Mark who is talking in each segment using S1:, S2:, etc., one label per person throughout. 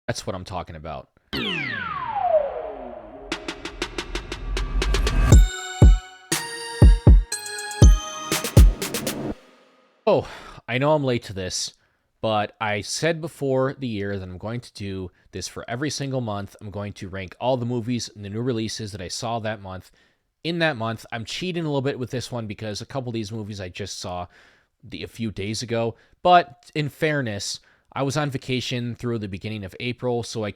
S1: That's what I'm talking about. Oh, I know I'm late to this, but I said before the year that I'm going to do this for every single month. I'm going to rank all the movies and the new releases that I saw that month. In that month, I'm cheating a little bit with this one because a couple of these movies I just saw a few days ago. But in fairness, I was on vacation through the beginning of April, so I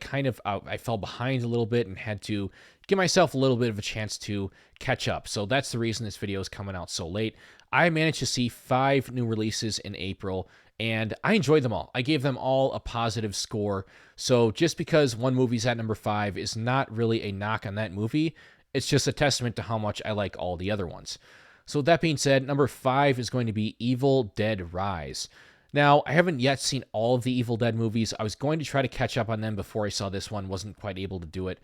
S1: fell behind a little bit and had to give myself a little bit of a chance to catch up. So that's the reason this video is coming out so late. I managed to see 5 new releases in April, and I enjoyed them all. I gave them all a positive score. So just because one movie's at number 5 is not really a knock on that movie. It's just a testament to how much I like all the other ones. So that being said, number 5 is going to be Evil Dead Rise. Now, I haven't yet seen all of the Evil Dead movies. I was going to try to catch up on them before I saw this one, wasn't quite able to do it.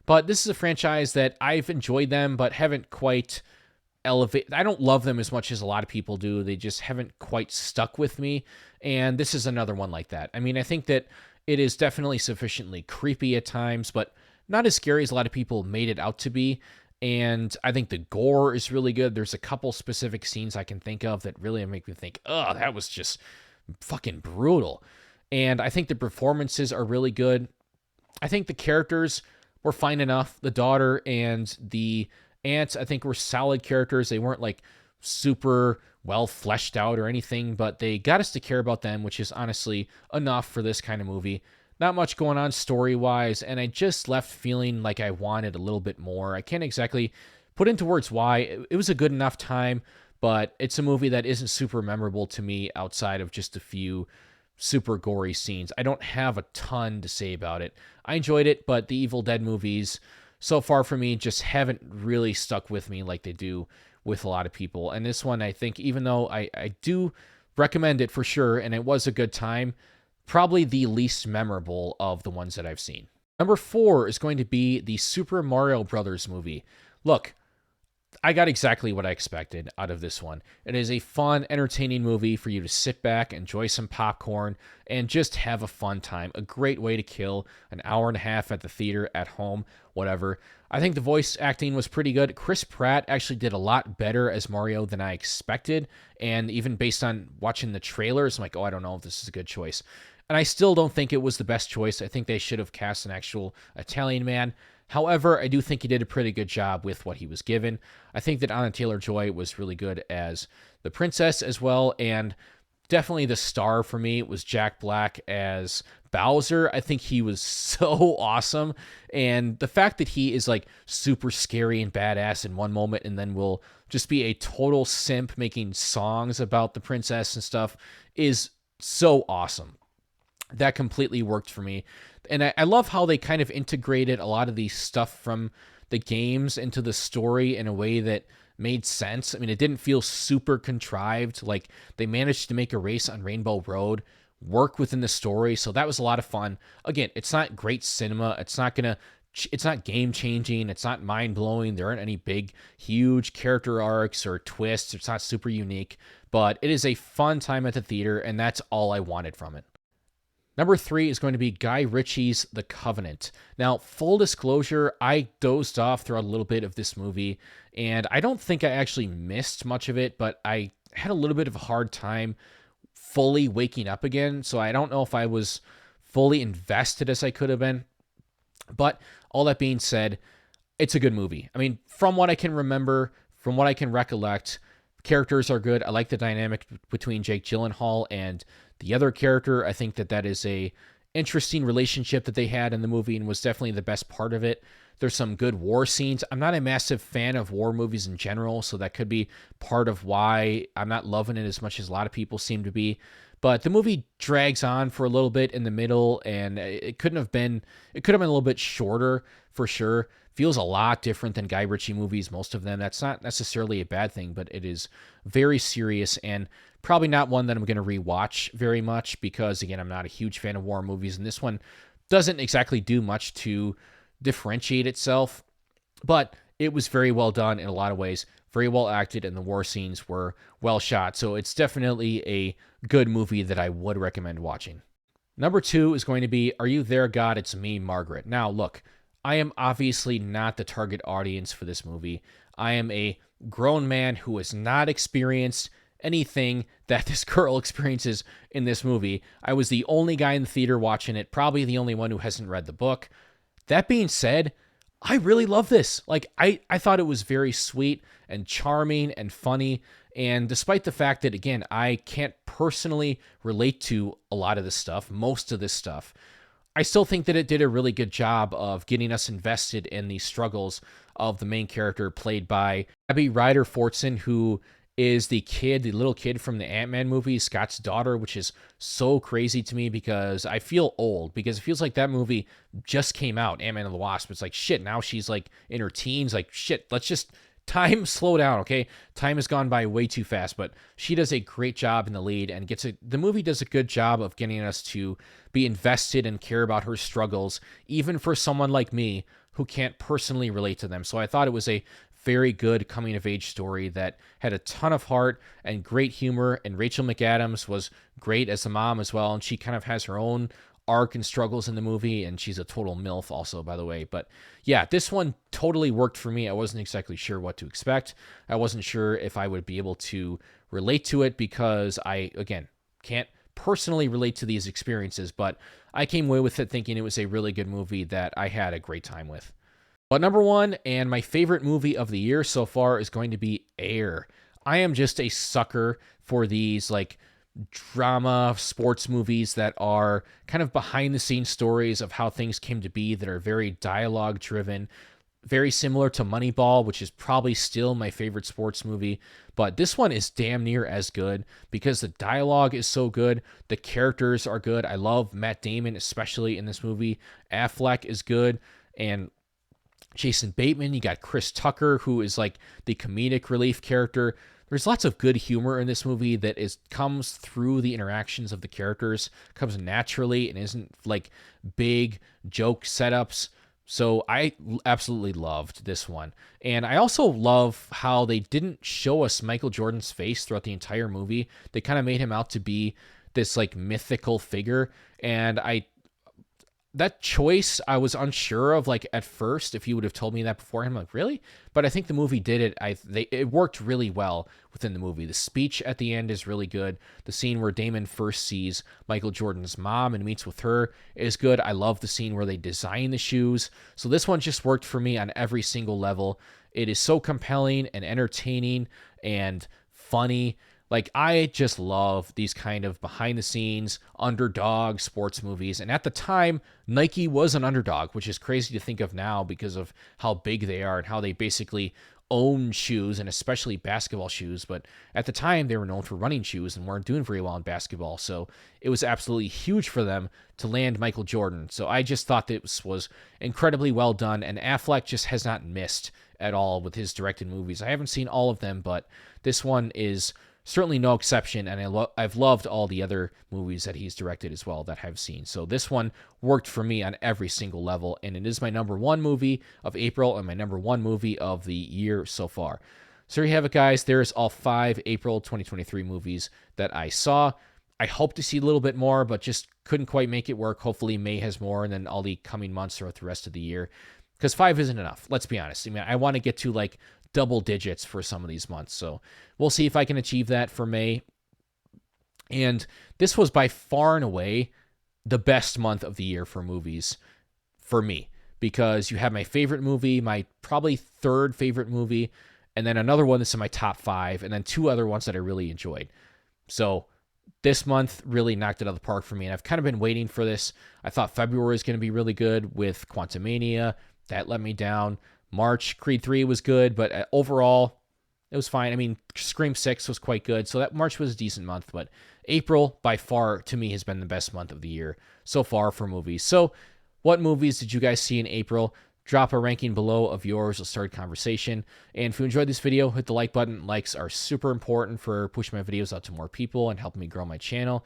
S1: But this is a franchise that I've enjoyed them, but haven't quite elevated. I don't love them as much as a lot of people do. They just haven't quite stuck with me. And this is another one like that. I mean, I think that it is definitely sufficiently creepy at times, but not as scary as a lot of people made it out to be. And I think the gore is really good. There's a couple specific scenes I can think of that really make me think, oh, that was just fucking brutal. And I think the performances are really good. I think the characters were fine enough. The daughter and the aunt, I think, were solid characters. They weren't like super well fleshed out or anything, but they got us to care about them, which is honestly enough for this kind of movie. Not much going on story-wise, and I just left feeling like I wanted a little bit more. I can't exactly put into words why. It was a good enough time, but it's a movie that isn't super memorable to me outside of just a few super gory scenes. I don't have a ton to say about it. I enjoyed it, but the Evil Dead movies, so far for me, just haven't really stuck with me like they do with a lot of people. And this one, I think, even though I do recommend it for sure, and it was a good time, probably the least memorable of the ones that I've seen. Number 4 is going to be the Super Mario Brothers movie. Look, I got exactly what I expected out of this one. It is a fun, entertaining movie for you to sit back, enjoy some popcorn, and just have a fun time. A great way to kill an hour and a half at the theater, at home, whatever. I think the voice acting was pretty good. Chris Pratt actually did a lot better as Mario than I expected, and even based on watching the trailers, I'm like, oh, I don't know if this is a good choice. And I still don't think it was the best choice. I think they should have cast an actual Italian man. However, I do think he did a pretty good job with what he was given. I think that Anna Taylor-Joy was really good as the princess as well, and definitely the star for me was Jack Black as Bowser. I think he was so awesome, and the fact that he is like super scary and badass in one moment and then will just be a total simp making songs about the princess and stuff is so awesome. That completely worked for me. And I love how they kind of integrated a lot of the stuff from the games into the story in a way that made sense. I mean, it didn't feel super contrived. Like, they managed to make a race on Rainbow Road work within the story. So that was a lot of fun. Again, it's not great cinema. It's not game changing. It's not mind blowing. There aren't any big, huge character arcs or twists. It's not super unique, but it is a fun time at the theater, and that's all I wanted from it. Number 3 is going to be Guy Ritchie's The Covenant. Now, full disclosure, I dozed off throughout a little bit of this movie, and I don't think I actually missed much of it, but I had a little bit of a hard time fully waking up again, so I don't know if I was fully invested as I could have been. But all that being said, it's a good movie. I mean, from what I can remember, from what I can recollect, characters are good. I like the dynamic between Jake Gyllenhaal and the other character. I think that is a interesting relationship that they had in the movie and was definitely the best part of it. There's some good war scenes. I'm not a massive fan of war movies in general, so that could be part of why I'm not loving it as much as a lot of people seem to be. But the movie drags on for a little bit in the middle, and it could have been a little bit shorter for sure. Feels a lot different than Guy Ritchie movies, most of them. That's not necessarily a bad thing, but it is very serious and probably not one that I'm going to rewatch very much because, again, I'm not a huge fan of war movies, and this one doesn't exactly do much to differentiate itself, but it was very well done in a lot of ways, very well acted, and the war scenes were well shot, so it's definitely a good movie that I would recommend watching. Number 2 is going to be Are You There, God? It's Me, Margaret. Now, look, I am obviously not the target audience for this movie. I am a grown man who has not experienced anything that this girl experiences in this movie. I was the only guy in the theater watching it, probably the only one who hasn't read the book. That being said, I really love this. Like, I thought it was very sweet and charming and funny. And despite the fact that, again, I can't personally relate to a lot of this stuff, most of this stuff, I still think that it did a really good job of getting us invested in the struggles of the main character played by Abby Ryder Fortson, who is the little kid from the Ant-Man movie, Scott's daughter, which is so crazy to me because I feel old, because it feels like that movie just came out, Ant-Man and the Wasp. It's like, shit, now she's like in her teens. Like, shit, let's just slow down, okay? Time has gone by way too fast, but she does a great job in the lead and the movie does a good job of getting us to be invested and care about her struggles, even for someone like me who can't personally relate to them. So I thought it was a very good coming of age story that had a ton of heart and great humor. And Rachel McAdams was great as the mom as well. And she kind of has her own arc and struggles in the movie. And she's a total MILF also, by the way. But yeah, this one totally worked for me. I wasn't exactly sure what to expect. I wasn't sure if I would be able to relate to it because I, again, can't personally relate to these experiences. But I came away with it thinking it was a really good movie that I had a great time with. But number 1, and my favorite movie of the year so far, is going to be Air. I am just a sucker for these like drama sports movies that are kind of behind the scenes stories of how things came to be, that are very dialogue driven, very similar to Moneyball, which is probably still my favorite sports movie. But this one is damn near as good because the dialogue is so good. The characters are good. I love Matt Damon, especially in this movie. Affleck is good. And Jason Bateman, you got Chris Tucker, who is like the comedic relief character. There's lots of good humor in this movie that comes through the interactions of the characters, comes naturally and isn't like big joke setups. So I absolutely loved this one. And I also love how they didn't show us Michael Jordan's face throughout the entire movie. They kind of made him out to be this like mythical figure. And that choice, I was unsure of, like, at first. If you would have told me that beforehand, I'm like, really? But I think the movie did it. It worked really well within the movie. The speech at the end is really good. The scene where Damon first sees Michael Jordan's mom and meets with her is good. I love the scene where they design the shoes. So this one just worked for me on every single level. It is so compelling and entertaining and funny. Like, I just love these kind of behind-the-scenes, underdog sports movies. And at the time, Nike was an underdog, which is crazy to think of now because of how big they are and how they basically own shoes, and especially basketball shoes. But at the time, they were known for running shoes and weren't doing very well in basketball. So it was absolutely huge for them to land Michael Jordan. So I just thought this was incredibly well done. And Affleck just has not missed at all with his directed movies. I haven't seen all of them, but this one is certainly no exception, and I've loved all the other movies that he's directed as well that I've seen. So this one worked for me on every single level, and it is my number 1 movie of April and my number 1 movie of the year so far. So there you have it, guys. There's all 5 April 2023 movies that I saw. I hope to see a little bit more, but just couldn't quite make it work. Hopefully May has more, and then all the coming months throughout the rest of the year. Because 5 isn't enough, let's be honest. I mean, I want to get to like double digits for some of these months. So we'll see if I can achieve that for May. And this was by far and away the best month of the year for movies for me, because you have my favorite movie, my probably 3rd favorite movie, and then another one that's in my top 5, and then 2 other ones that I really enjoyed. So this month really knocked it out of the park for me, and I've kind of been waiting for this. I thought February was going to be really good with Quantumania. That let me down. March, Creed 3 was good, but overall, it was fine. I mean, Scream 6 was quite good, so that March was a decent month, but April, by far, to me, has been the best month of the year so far for movies. So what movies did you guys see in April? Drop a ranking below of yours. Let's start a conversation. And if you enjoyed this video, hit the like button. Likes are super important for pushing my videos out to more people and helping me grow my channel.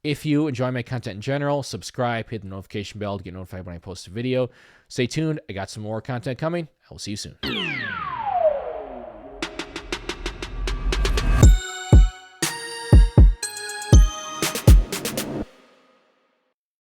S1: If you enjoy my content in general, subscribe, hit the notification bell to get notified when I post a video. Stay tuned. I got some more content coming. I will see you soon.